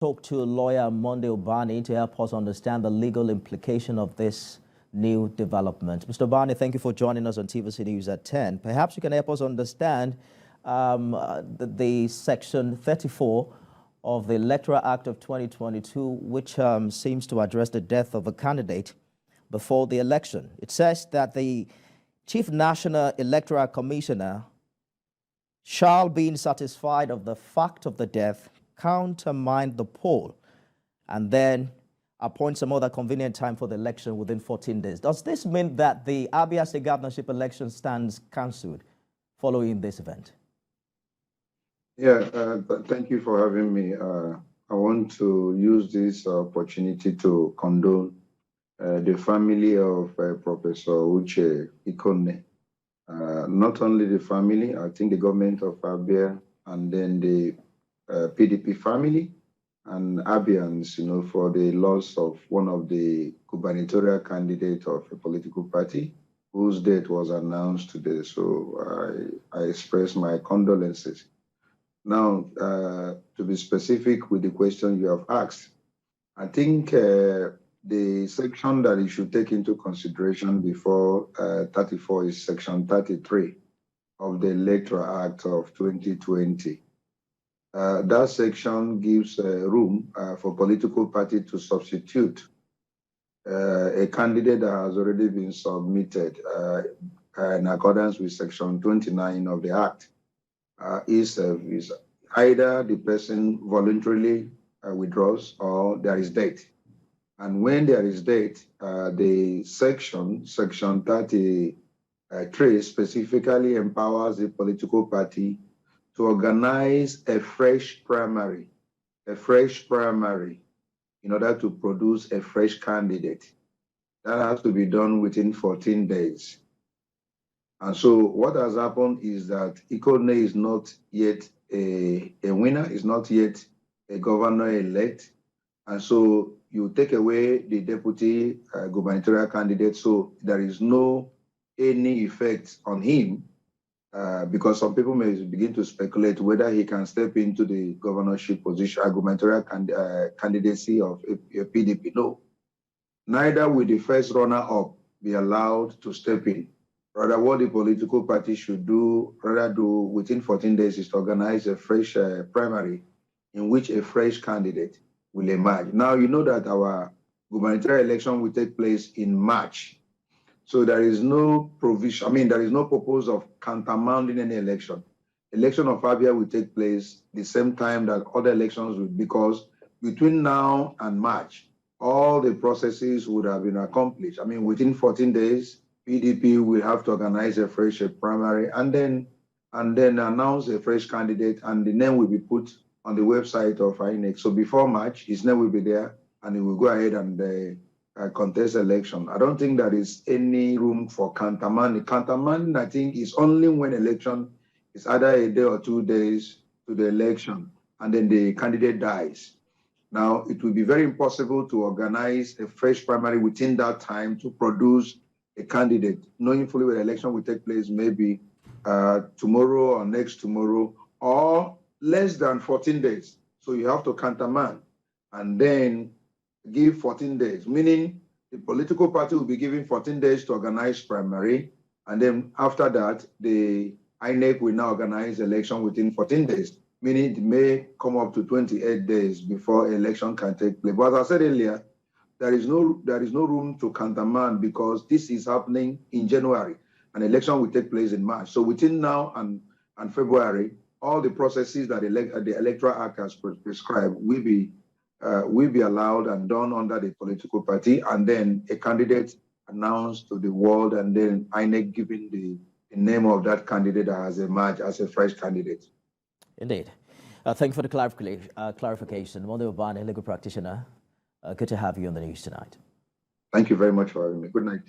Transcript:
Talk to lawyer Moday Ubani to help us understand the legal implication of this new development. Mr. Ubani, thank you for joining us on TVC News at 10. Perhaps you can help us understand the Section 34 of the Electoral Act of 2022, which seems to address the death of a candidate before the election. It says that the Chief National Electoral Commissioner shall, being satisfied of the fact of the death, countermine the poll and then appoint some other convenient time for the election within 14 days. Does this mean that the Abia State Governorship election stands cancelled following this event? Yeah, thank you for having me. I want to use this opportunity to condole the family of Professor Uchenna Ikonne. Not only the family, I think the government of Abia and then the PDP family and Abians, for the loss of one of the gubernatorial candidates of a political party whose death was announced today. So I express my condolences. Now, to be specific with the question you have asked, I think the section that you should take into consideration before 34 is Section 33 of the Electoral Act of 2020. That section gives room for political party to substitute a candidate that has already been submitted in accordance with Section 29 of the Act. Is either the person voluntarily withdraws or there is death. And when there is death, the Section 33 specifically empowers the political party to organize a fresh primary in order to produce a fresh candidate. That has to be done within 14 days. And so what has happened is that Ikonne is not yet a winner, is not yet a governor-elect. And so you take away the deputy gubernatorial candidate, so there is no any effect on him because some people may begin to speculate whether he can step into the governorship position, gubernatorial candidacy of a PDP. No, neither will the first runner-up be allowed to step in. Rather, what the political party should do within 14 days is to organize a fresh primary in which a fresh candidate will emerge. Now, you know that our gubernatorial election will take place in March. So there is no provision, there is no purpose of countermanding any election. Election of Abia will take place the same time that other elections will, because between now and March, all the processes would have been accomplished. Within 14 days, PDP will have to organize a fresh primary and then announce a fresh candidate, and the name will be put on the website of INEC. So before March, his name will be there, and he will go ahead and contest election. I don't think there is any room for countermanding. Countermanding, I think, is only when election is either a day or 2 days to the election, and then the candidate dies. Now, it will be very impossible to organize a fresh primary within that time to produce a candidate, knowing fully where the election will take place maybe tomorrow or next tomorrow, or less than 14 days. So you have to countermand and then give 14 days, meaning the political party will be given 14 days to organize primary, and then after that, the INEC will now organize election within 14 days, meaning it may come up to 28 days before election can take place. But as I said earlier, there is no room to countermand because this is happening in January, and election will take place in March. So within now and February, all the processes that the Electoral Act has prescribed will be allowed and done under the political party, and then a candidate announced to the world, and then INEC giving the name of that candidate that has emerged as a fresh candidate. Indeed. Thank you for the clarification. Moday Ubani, legal practitioner. Good to have you on the news tonight. Thank you very much for having me. Good night.